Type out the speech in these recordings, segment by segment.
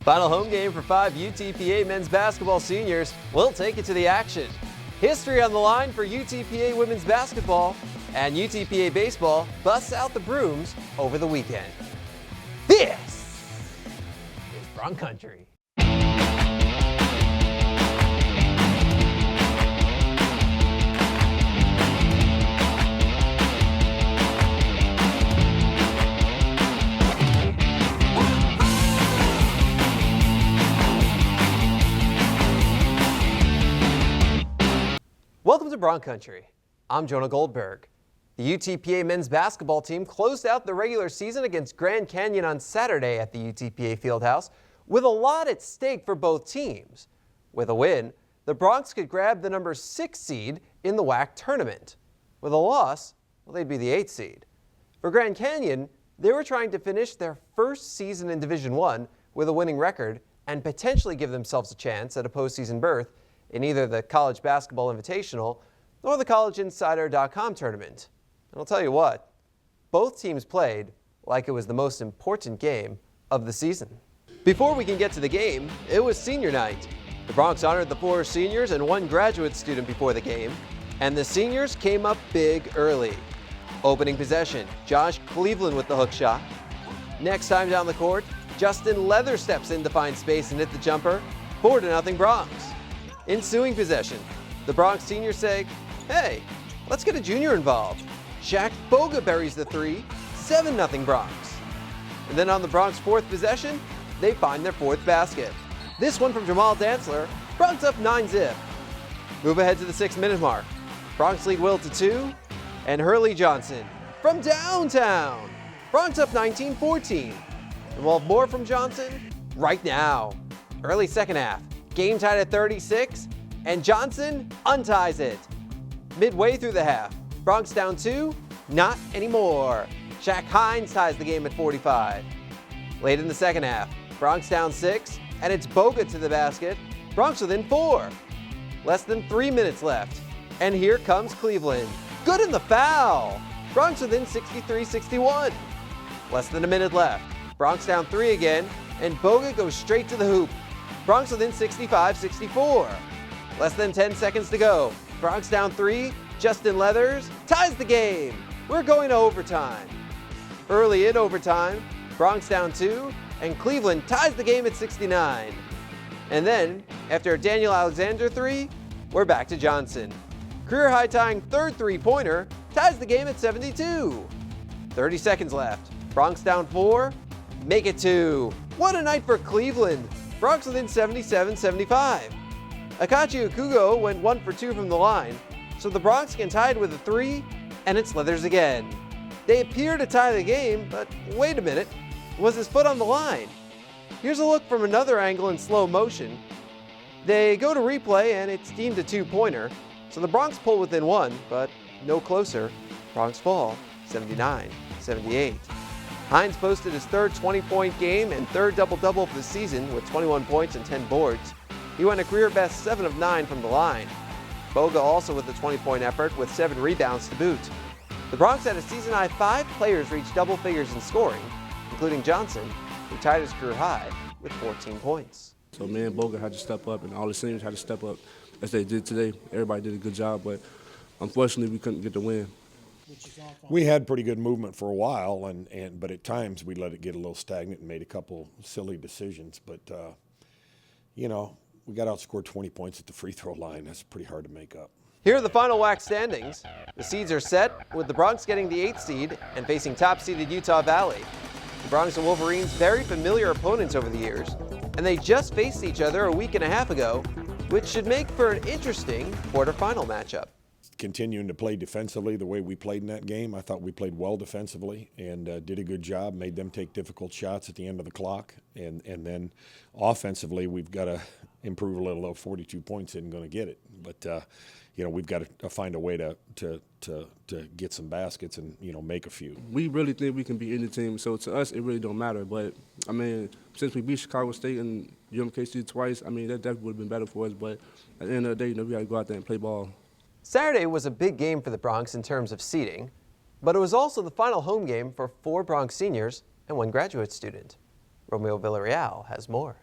Final home game for 5 UTPA men's basketball seniors. We'll take it to the action. History on the line for UTPA women's basketball, and UTPA baseball busts out the brooms over the weekend. This is Bronc Country. Welcome to Bronc Country. I'm Jonah Goldberg. The UTPA men's basketball team closed out the regular season against Grand Canyon on Saturday at the UTPA Fieldhouse with a lot at stake for both teams. With a win, the Broncs could grab the number 6 seed in the WAC tournament. With a loss, well, they'd be the 8th seed. For Grand Canyon, they were trying to finish their first season in Division I with a winning record and potentially give themselves a chance at a postseason berth in either the College Basketball Invitational or the CollegeInsider.com tournament. And I'll tell you what, both teams played like it was the most important game of the season. Before we can get to the game, it was senior night. The Broncs honored the 4 seniors and 1 graduate student before the game, and the seniors came up big early. Opening possession, Josh Cleveland with the hook shot. Next time down the court, Justin Leather steps in to find space and hit the jumper. 4-0 Broncs. Ensuing possession, the Broncs seniors say, hey, let's get a junior involved. Shaq Boga buries the 3, 7-0 Broncs. And then on the Broncs' 4th possession, they find their 4th basket. This one from Jamal Dantzler, Broncs up 9-zip. Move ahead to the 6-minute mark. Broncs lead Will to 2, and Hurley Johnson from downtown. Broncs up 19-14. And we'll have more from Johnson right now. Early second half. Game tied at 36, and Johnson unties it. Midway through the half, Broncs down 2, not anymore. Shaq Hines ties the game at 45. Late in the second half, Broncs down 6, and it's Boga to the basket. Broncs within 4. Less than 3 minutes left, and here comes Cleveland. Good in the foul. Broncs within 63-61. Less than a minute left. Broncs down 3 again, and Boga goes straight to the hoop. Broncs within 65-64. Less than 10 seconds to go. Broncs down 3. Justin Leathers ties the game. We're going to overtime. Early in overtime, Broncs down 2, and Cleveland ties the game at 69. And then, after a Daniel Alexander 3, we're back to Johnson. Career high tying 3rd 3-pointer ties the game at 72. 30 seconds left. Broncs down 4. Make it 2. What a night for Cleveland. Broncs within 77-75. Akachi Okugo went 1 for 2 from the line, so the Broncs can tie it with a 3, and it's Leathers again. They appear to tie the game, but wait a minute, was his foot on the line? Here's a look from another angle in slow motion. They go to replay, and it's deemed a 2-pointer, so the Broncs pull within 1, but no closer. Broncs fall 79-78. Hines posted his 3rd 20-point game and 3rd double-double of the season with 21 points and 10 boards. He went a career-best 7 of 9 from the line. Boga also with a 20-point effort with 7 rebounds to boot. The Broncs had a season-high 5 players reach double figures in scoring, including Johnson, who tied his career high with 14 points. So me and Boga had to step up, and all the seniors had to step up as they did today. Everybody did a good job, but unfortunately we couldn't get the win. We had pretty good movement for a while, but at times we let it get a little stagnant and made a couple silly decisions. But, you know, we got outscored 20 points at the free throw line. That's pretty hard to make up. Here are the final WAC standings. The seeds are set, with the Broncs getting the 8th seed and facing top-seeded Utah Valley. The Broncs and Wolverines very familiar opponents over the years, and they just faced each other a week and a half ago, which should make for an interesting quarterfinal matchup. Continuing to play defensively the way we played in that game. I thought we played well defensively and did a good job, made them take difficult shots at the end of the clock. And then offensively, we've got to improve a little. 42 points isn't going to get it. But, you know, we've got to find a way to get some baskets and, you know, make a few. We really think we can beat any team, so to us it really don't matter. But, I mean, since we beat Chicago State and UMKC twice, I mean, that definitely would have been better for us. But at the end of the day, you know, we got to go out there and play ball. Saturday was a big game for the Broncs in terms of seeding, but it was also the final home game for 4 Broncs seniors and 1 graduate student. Romeo Villarreal has more.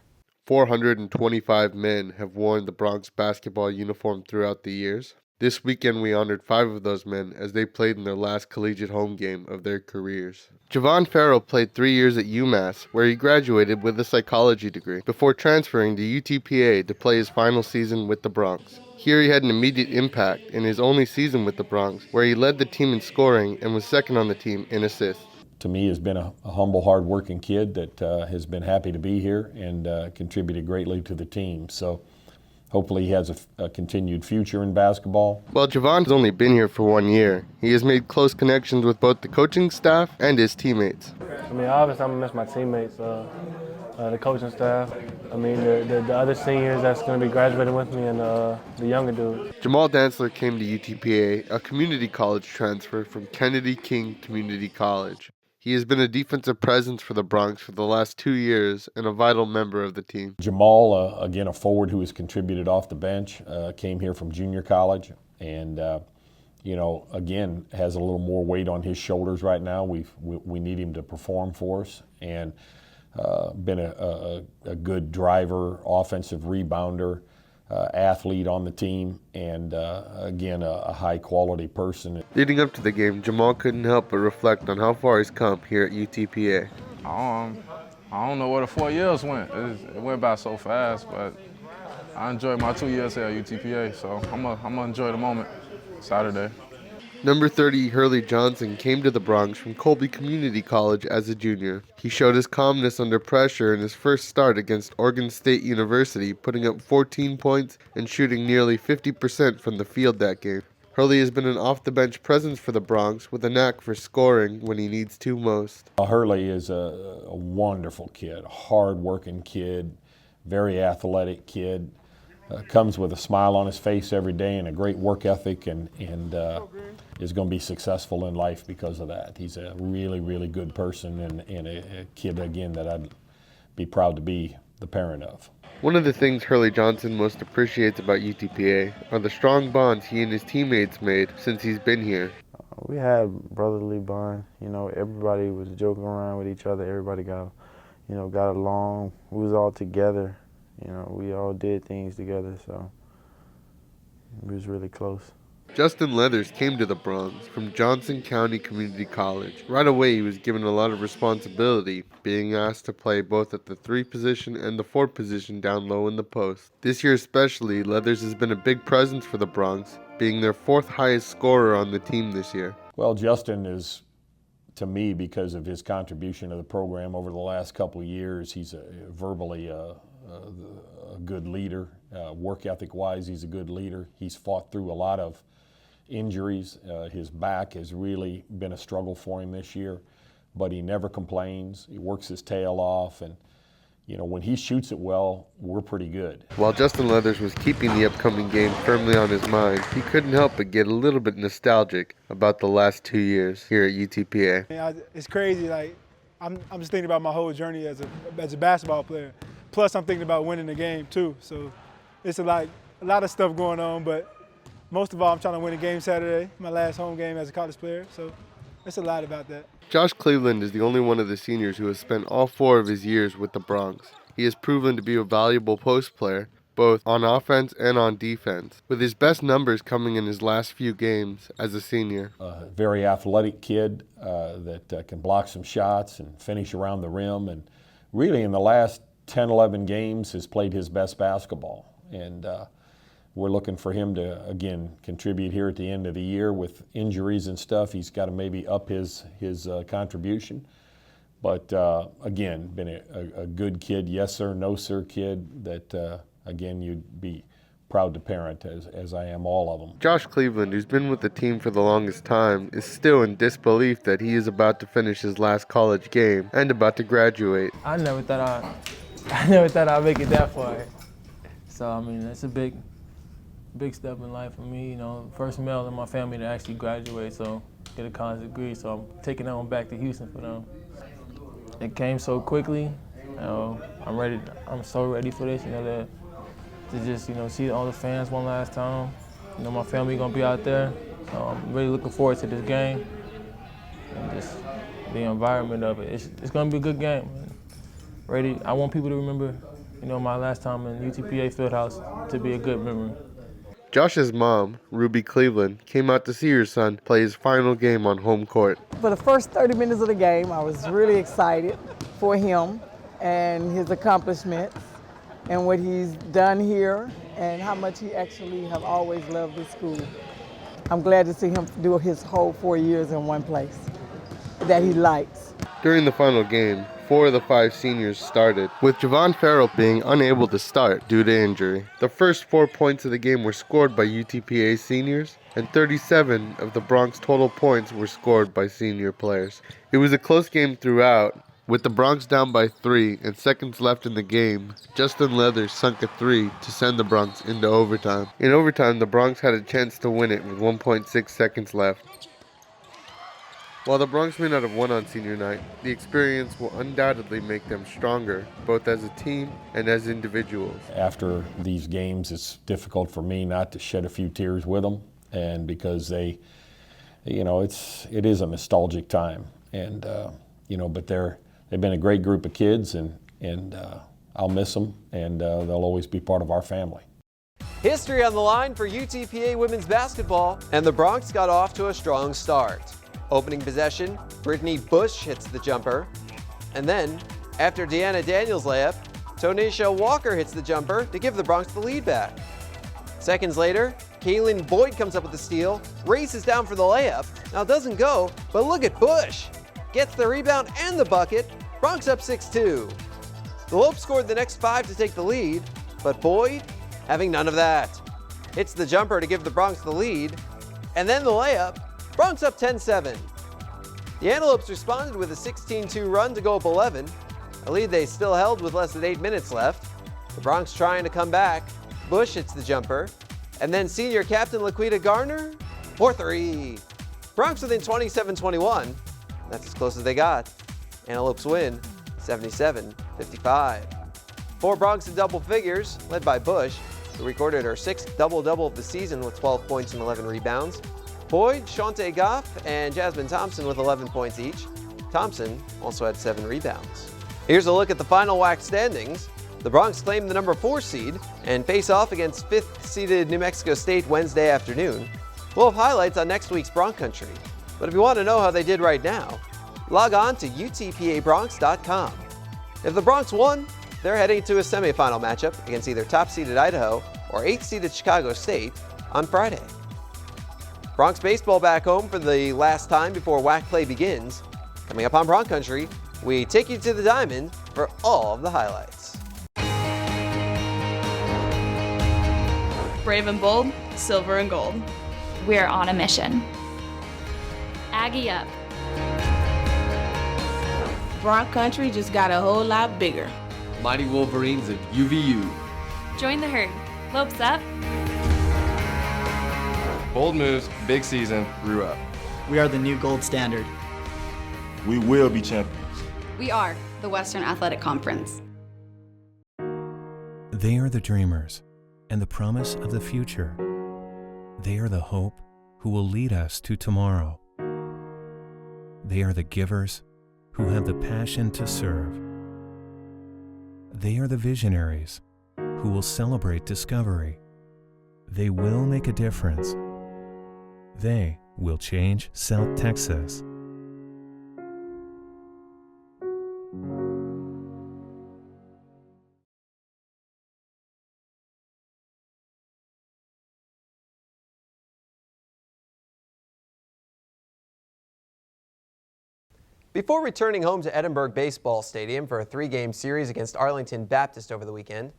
425 men have worn the Bronx basketball uniform throughout the years. This weekend we honored 5 of those men as they played in their last collegiate home game of their careers. Javon Farrell played 3 years at UMass, where he graduated with a psychology degree, before transferring to UTPA to play his final season with the Bronx. Here he had an immediate impact in his only season with the Bronx, where he led the team in scoring and was second on the team in assists. To me, has been a humble, hard-working kid that has been happy to be here and contributed greatly to the team. So hopefully he has a continued future in basketball. While Javon's only been here for 1 year, he has made close connections with both the coaching staff and his teammates. I mean, obviously I'm going to miss my teammates, the coaching staff. I mean, the other seniors that's going to be graduating with me and the younger dudes. Jamal Dantzler came to UTPA, a community college transfer from Kennedy King Community College. He has been a defensive presence for the Bronx for the last 2 years and a vital member of the team. Jamal, again, a forward who has contributed off the bench, came here from junior college and, again, has a little more weight on his shoulders right now. We need him to perform for us and been a good driver, offensive rebounder, athlete on the team, and again, a high-quality person. Leading up to the game, Jamal couldn't help but reflect on how far he's come here at UTPA. I don't know where the 4 years went. It went by so fast, but I enjoyed my 2 years here at UTPA, so I'm gonna enjoy the moment Saturday. Number 30, Hurley Johnson, came to the Bronx from Colby Community College as a junior. He showed his calmness under pressure in his first start against Oregon State University, putting up 14 points and shooting nearly 50% from the field that game. Hurley has been an off-the-bench presence for the Bronx with a knack for scoring when he needs to most. Hurley is a wonderful kid, hard-working kid, very athletic kid. Comes with a smile on his face every day and a great work ethic and is going to be successful in life because of that. He's a really, really good person and a kid, again, that I'd be proud to be the parent of. One of the things Hurley Johnson most appreciates about UTPA are the strong bonds he and his teammates made since he's been here. We had brotherly bond. Everybody was joking around with each other. Everybody got along. We was all together. We all did things together, so we was really close. Justin Leathers came to the Bronx from Johnson County Community College. Right away, he was given a lot of responsibility, being asked to play both at the 3 position and the 4 position down low in the post. This year especially, Leathers has been a big presence for the Bronx, being their 4th highest scorer on the team this year. Well, Justin is, to me, because of his contribution to the program over the last couple of years, he's verbally a good leader. Work ethic-wise, he's a good leader. He's fought through a lot of injuries. His back has really been a struggle for him this year, but he never complains. He works his tail off, and when he shoots it well, we're pretty good. While Justin Leathers was keeping the upcoming game firmly on his mind, he couldn't help but get a little bit nostalgic about the last 2 years here at UTPA. It's crazy. I'm just thinking about my whole journey as a basketball player. Plus, I'm thinking about winning the game too. So it's a lot of stuff going on, but most of all, I'm trying to win a game Saturday, my last home game as a college player. So it's a lot about that. Josh Cleveland is the only one of the seniors who has spent all 4 of his years with the Bronx. He has proven to be a valuable post player, both on offense and on defense, with his best numbers coming in his last few games as a senior. A very athletic kid that can block some shots and finish around the rim, and really in the last 10, 11 games has played his best basketball. And we're looking for him to, again, contribute here at the end of the year with injuries and stuff. He's got to maybe up his contribution. But, again, been a good kid, yes sir, no sir kid that, again, you'd be proud to parent, as I am all of them. Josh Cleveland, who's been with the team for the longest time, is still in disbelief that he is about to finish his last college game and about to graduate. I never thought I'd make it that far. So, I mean, it's a big step in life for me, first male in my family to actually graduate, so get a college degree. So I'm taking that one back to Houston for them. It came so quickly. I'm ready. I'm so ready for this, to just, see all the fans one last time. My family gonna be out there. So I'm really looking forward to this game and just the environment of it. It's gonna be a good game. Ready. I want people to remember my last time in UTPA Fieldhouse to be a good memory. Josh's mom, Ruby Cleveland, came out to see her son play his final game on home court. For the first 30 minutes of the game, I was really excited for him and his accomplishments and what he's done here and how much he actually have always loved the school. I'm glad to see him do his whole 4 years in one place that he likes. During the final game, 4 of the 5 seniors started, with Javon Farrell being unable to start due to injury. The first 4 points of the game were scored by UTPA seniors, and 37 of the Bronx total points were scored by senior players. It was a close game throughout, with the Bronx down by 3 and seconds left in the game. Justin Leathers sunk a 3 to send the Bronx into overtime. In overtime, the Bronx had a chance to win it with 1.6 seconds left. While the Bronx may not have won on senior night, the experience will undoubtedly make them stronger, both as a team and as individuals. After these games, it's difficult for me not to shed a few tears with them, and because they, it is a nostalgic time, and but they've been a great group of kids, and I'll miss them, and they'll always be part of our family. History on the line for UTPA women's basketball, and the Bronx got off to a strong start. Opening possession, Brittany Bush hits the jumper. And then, after Deanna Daniels' layup, Tonisha Walker hits the jumper to give the Bronx the lead back. Seconds later, Kaylin Boyd comes up with the steal, races down for the layup. Now it doesn't go, but look at Bush. Gets the rebound and the bucket, Bronx up 6-2. The Lopes scored the next 5 to take the lead, but Boyd, having none of that, hits the jumper to give the Bronx the lead, and then the layup, Bronx up 10-7. The Antelopes responded with a 16-2 run to go up 11, a lead they still held with less than 8 minutes left. The Bronx trying to come back. Bush hits the jumper, and then senior captain Laquita Garner for 3. Bronx within 27-21. That's as close as they got. Antelopes win 77-55. 4 Bronx in double figures, led by Bush, who recorded her 6th double-double of the season with 12 points and 11 rebounds. Boyd, Shante Goff, and Jasmine Thompson with 11 points each. Thompson also had 7 rebounds. Here's a look at the final WAC standings. The Bronx claimed the number 4 seed and face off against 5th-seeded New Mexico State Wednesday afternoon. We'll have highlights on next week's Bronc Country. But if you want to know how they did right now, log on to UTPABronx.com. If the Bronx won, they're heading to a semifinal matchup against either top-seeded Idaho or 8th-seeded Chicago State on Friday. Bronx baseball back home for the last time before WAC play begins. Coming up on Bronc Country, we take you to the diamond for all of the highlights. Brave and bold, silver and gold. We're on a mission. Aggie up. Bronc Country just got a whole lot bigger. Mighty Wolverines of UVU. Join the herd. Lopes up. Bold moves, big season, grew up. We are the new gold standard. We will be champions. We are the Western Athletic Conference. They are the dreamers and the promise of the future. They are the hope who will lead us to tomorrow. They are the givers who have the passion to serve. They are the visionaries who will celebrate discovery. They will make a difference. They will change South Texas. Before returning home to Edinburg Baseball Stadium for a 3-game series against Arlington Baptist over the weekend,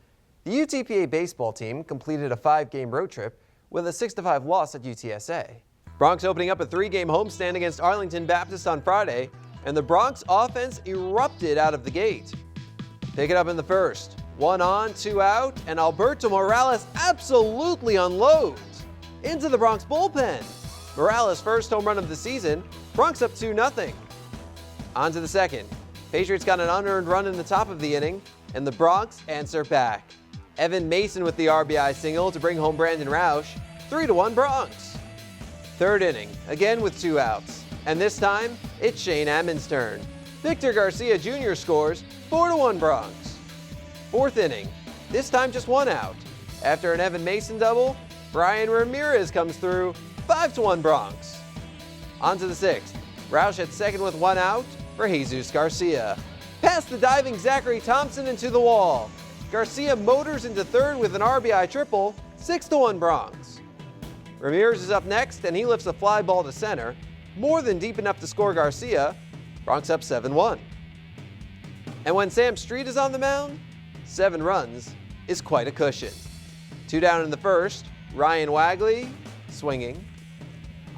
the UTPA baseball team completed a 5-game road trip with a 6-5 loss at UTSA. Bronx opening up a 3-game homestand against Arlington Baptist on Friday, and the Bronx offense erupted out of the gate. Pick it up in the first. 1 on, 2 out, and Alberto Morales absolutely unloads into the Bronx bullpen. Morales' first home run of the season, Bronx up 2-0. On to the second. Patriots got an unearned run in the top of the inning, and the Bronx answer back. Evan Mason with the RBI single to bring home Brandon Roush, 3-1 Bronx. Third inning, again with 2 outs, and this time, it's Shane Ammons' turn. Victor Garcia Jr. scores, 4-1 Bronx. Fourth inning, this time just one out. After an Evan Mason double, Brian Ramirez comes through, 5-1 Bronx. On to the sixth, Roush at second with one out for Jesus Garcia. Past the diving Zachary Thompson into the wall. Garcia motors into third with an RBI triple, 6-1 Bronx. Ramirez is up next, and he lifts a fly ball to center, more than deep enough to score Garcia. Bronx up 7-1. And when Sam Street is on the mound, 7 runs is quite a cushion. 2 down in the first, Ryan Wagley swinging.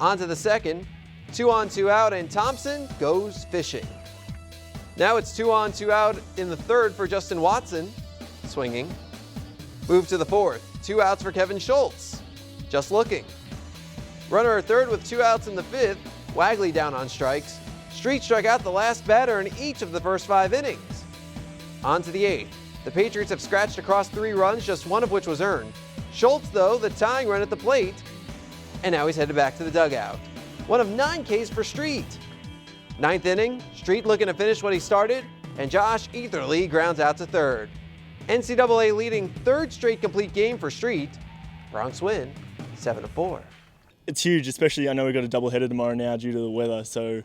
On to the second, 2 on 2 out, and Thompson goes fishing. Now it's 2 on 2 out in the third for Justin Watson, swinging. Move to the fourth, 2 outs for Kevin Schultz, just looking. Runner at third with 2 outs in the fifth, Wagley down on strikes. Street struck out the last batter in each of the first 5 innings. On to the eighth. The Patriots have scratched across 3 runs, just one of which was earned. Schultz, though, the tying run at the plate, and now he's headed back to the dugout. One of 9 Ks for Street. Ninth inning, Street looking to finish what he started, and Josh Etherly grounds out to third. NCAA leading 3rd straight complete game for Street. Bronx win, 7-4. It's huge, especially I know we've got a doubleheader tomorrow now due to the weather, so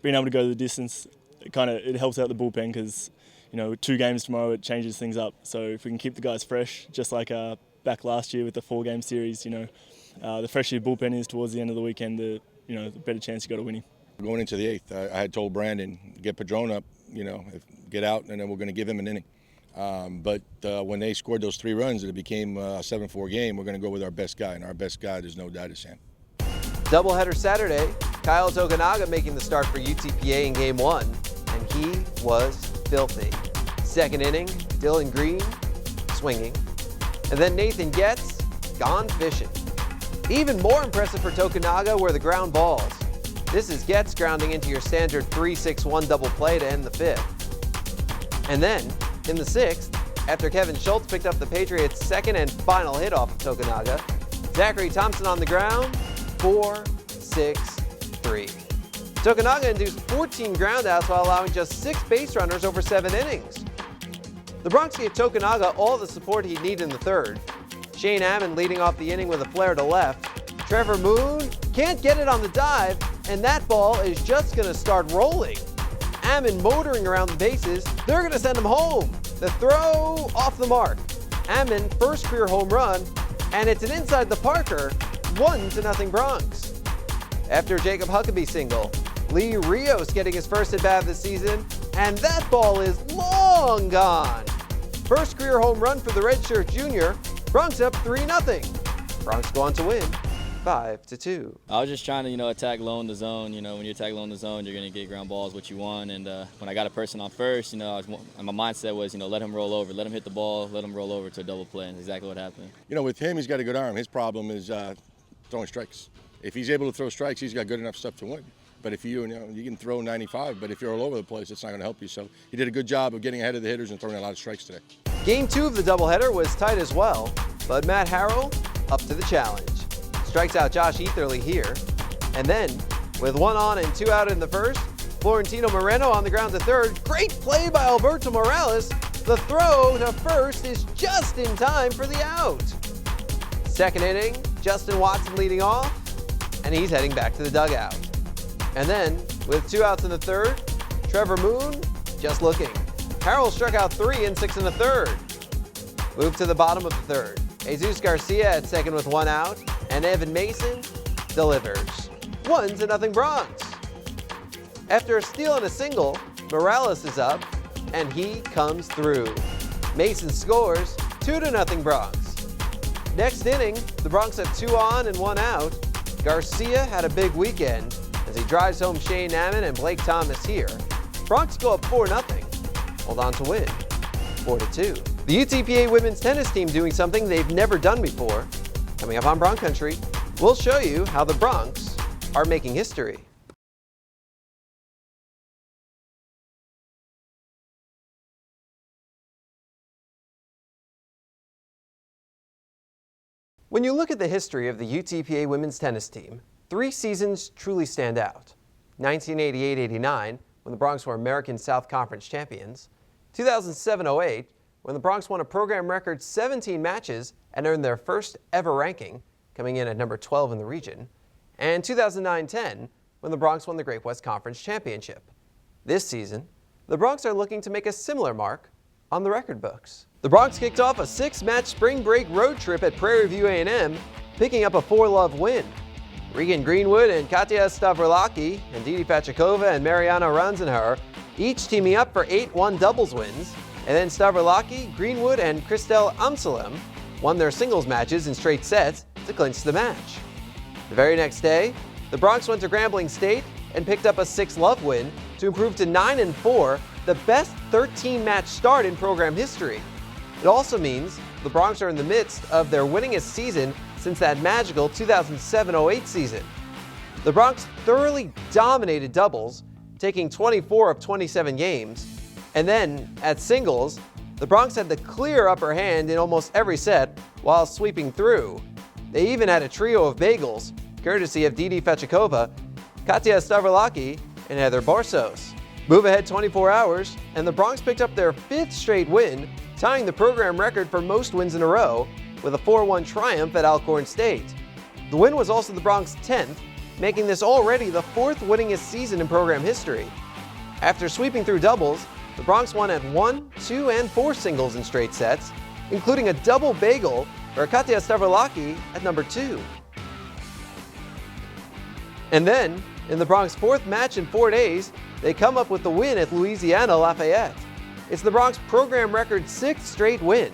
being able to go the distance, it helps out the bullpen because, 2 games tomorrow, it changes things up. So if we can keep the guys fresh, just like back last year with the 4-game series, the fresher your bullpen is towards the end of the weekend, the better chance you got of winning. Going into the 8th, I had told Brandon, get Padron up, get out, and then we're going to give him an inning. But when they scored those 3 runs and it became a 7-4 game, we're going to go with our best guy, and our best guy, there's no doubt, is Sam. Doubleheader Saturday, Kyle Tokunaga making the start for UTPA in Game 1, and he was filthy. Second inning, Dylan Green swinging, and then Nathan Getz gone fishing. Even more impressive for Tokunaga were the ground balls. This is Getz grounding into your standard 3-6-1 double play to end the 5th. And then, in the 6th, after Kevin Schultz picked up the Patriots' second and final hit off of Tokunaga, Zachary Thompson on the ground, 4-6-3. Tokunaga induced 14 groundouts while allowing just 6 base runners over 7 innings. The Bronx gave Tokunaga all the support he'd need in the 3rd. Shane Ammon leading off the inning with a flare to left. Trevor Moon can't get it on the dive, and that ball is just going to start rolling. Ammon motoring around the bases, they're going to send him home. The throw off the mark. Ammon, first career home run, and it's an inside the Parker, 1-0 Bronx. After Jacob Huckabee single, Lee Rios getting his first at bat of the season, and that ball is long gone. First career home run for the redshirt junior, Bronx up 3-0. Bronx go on to win 5-2. I was just trying to, attack low in the zone. When you attack low in the zone, you're going to get ground balls, what you want. And when I got a person on first, my mindset was, let him roll over, let him hit the ball, let him roll over to a double play. And exactly what happened. With him, he's got a good arm. His problem is throwing strikes. If he's able to throw strikes, he's got good enough stuff to win. But if you can throw 95, but if you're all over the place, it's not going to help you. So he did a good job of getting ahead of the hitters and throwing a lot of strikes today. Game 2 of the doubleheader was tight as well, but Matt Harrell up to the challenge. Strikes out Josh Etherly here. And then, with 1 on and 2 out in the first, Florentino Moreno on the ground to third. Great play by Alberto Morales. The throw to first is just in time for the out. Second inning, Justin Watson leading off, and he's heading back to the dugout. And then, with 2 outs in the third, Trevor Moon just looking. Harrell struck out 3 in 6 1/3. Move to the bottom of the 3rd. Jesus Garcia at second with 1 out, and Evan Mason delivers. 1-0 Bronx. After a steal and a single, Morales is up, and he comes through. Mason scores, 2-0 Bronx. Next inning, the Bronx had 2 on and 1 out. Garcia had a big weekend as he drives home Shane Ammon and Blake Thomas here. Bronx go up 4-0. Hold on to win, 4-2. The UTPA women's tennis team doing something they've never done before. Coming up on Bronc Country, we'll show you how the Bronx are making history. When you look at the history of the UTPA women's tennis team, 3 seasons truly stand out. 1988-89, when the Bronx were American South Conference champions. 2007-08, when the Broncs won a program record 17 matches and earned their first ever ranking, coming in at number 12 in the region, and 2009-10, when the Broncs won the Great West Conference Championship. This season, the Broncs are looking to make a similar mark on the record books. The Broncs kicked off a 6-match spring break road trip at Prairie View A&M, picking up a 4-love win. Regan Greenwood and Katya Stavrolaki and Didi Pachakova and Mariana Ranzenhauer each teaming up for 8-1 doubles wins, and then Stavrolaki, Greenwood, and Christelle Amsalem won their singles matches in straight sets to clinch the match. The very next day, the Broncs went to Grambling State and picked up a 6-love win to improve to 9-4, the best 13-match start in program history. It also means the Broncs are in the midst of their winningest season since that magical 2007-08 season. The Broncs thoroughly dominated doubles, taking 24 of 27 games, and then at singles, the Broncs had the clear upper hand in almost every set while sweeping through. They even had a trio of bagels, courtesy of Didi Fechikova, Katya Stavrolaki, and Heather Borsos. Move ahead 24 hours, and the Broncs picked up their 5th straight win, tying the program record for most wins in a row with a 4-1 triumph at Alcorn State. The win was also the Broncs' 10th, making this already the 4th winningest season in program history. After sweeping through doubles, the Broncs won at 1, 2, and 4 singles in straight sets, including a double bagel for Katya Stavrolaki at number 2. And then, in the Broncs' 4th match in 4 days, they come up with the win at Louisiana Lafayette. It's the Broncs' program record 6th straight win.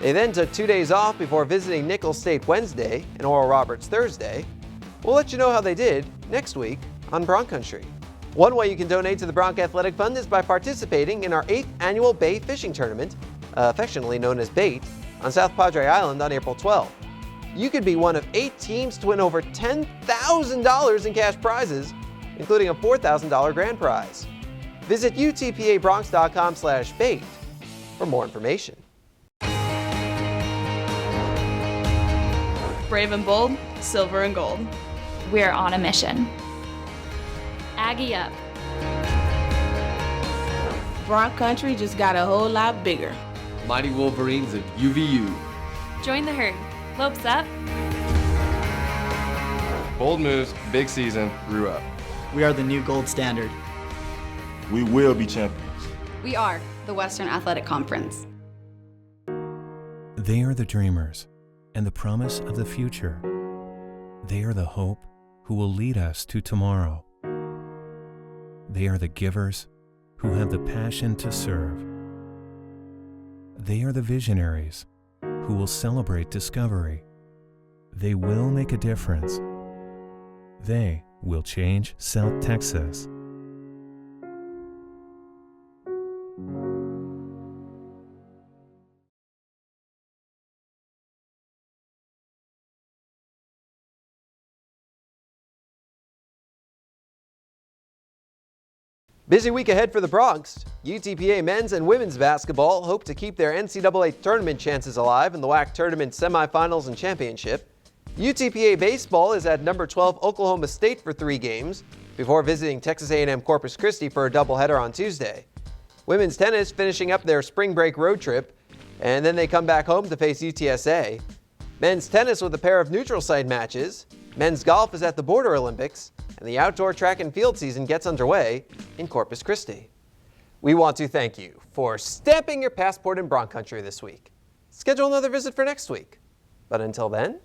They then took 2 days off before visiting Nicholls State Wednesday and Oral Roberts Thursday. We'll let you know how they did next week on Bronc Country. One way you can donate to the Bronc Athletic Fund is by participating in our 8th annual Bay Fishing Tournament, affectionately known as BAIT, on South Padre Island on April 12th. You could be one of 8 teams to win over $10,000 in cash prizes, including a $4,000 grand prize. Visit utpabronx.com/bait for more information. Brave and bold, silver and gold. We're on a mission. Aggie up. Bronc Country just got a whole lot bigger. Mighty Wolverines of UVU. Join the herd. Lopes up. Bold moves, big season, grew up. We are the new gold standard. We will be champions. We are the Western Athletic Conference. They are the dreamers and the promise of the future. They are the hope who will lead us to tomorrow. They are the givers who have the passion to serve. They are the visionaries who will celebrate discovery. They will make a difference. They will change South Texas. Busy week ahead for the Broncs. UTPA men's and women's basketball hope to keep their NCAA tournament chances alive in the WAC tournament semifinals and championship. UTPA baseball is at number 12 Oklahoma State for 3 games before visiting Texas A&M Corpus Christi for a doubleheader on Tuesday. Women's tennis finishing up their spring break road trip, and then they come back home to face UTSA. Men's tennis with a pair of neutral site matches. Men's golf is at the Border Olympics, and the outdoor track and field season gets underway in Corpus Christi. We want to thank you for stamping your passport in Bronc Country this week. Schedule another visit for next week. But until then,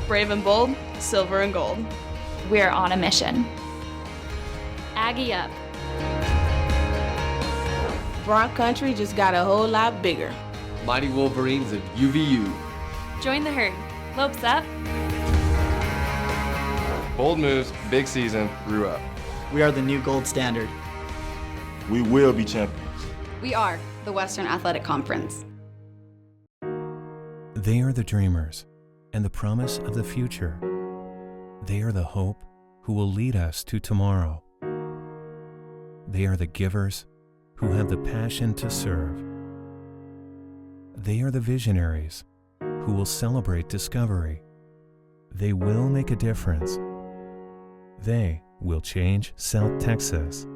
Brave and bold, silver and gold. We're on a mission. Aggie up. Bronc Country just got a whole lot bigger. Mighty Wolverines of UVU. Join the herd. Lopes up. Bold moves, big season, grew up. We are the new gold standard. We will be champions. We are the Western Athletic Conference. They are the dreamers and the promise of the future. They are the hope who will lead us to tomorrow. They are the givers who have the passion to serve. They are the visionaries who will celebrate discovery. They will make a difference. They will change South Texas.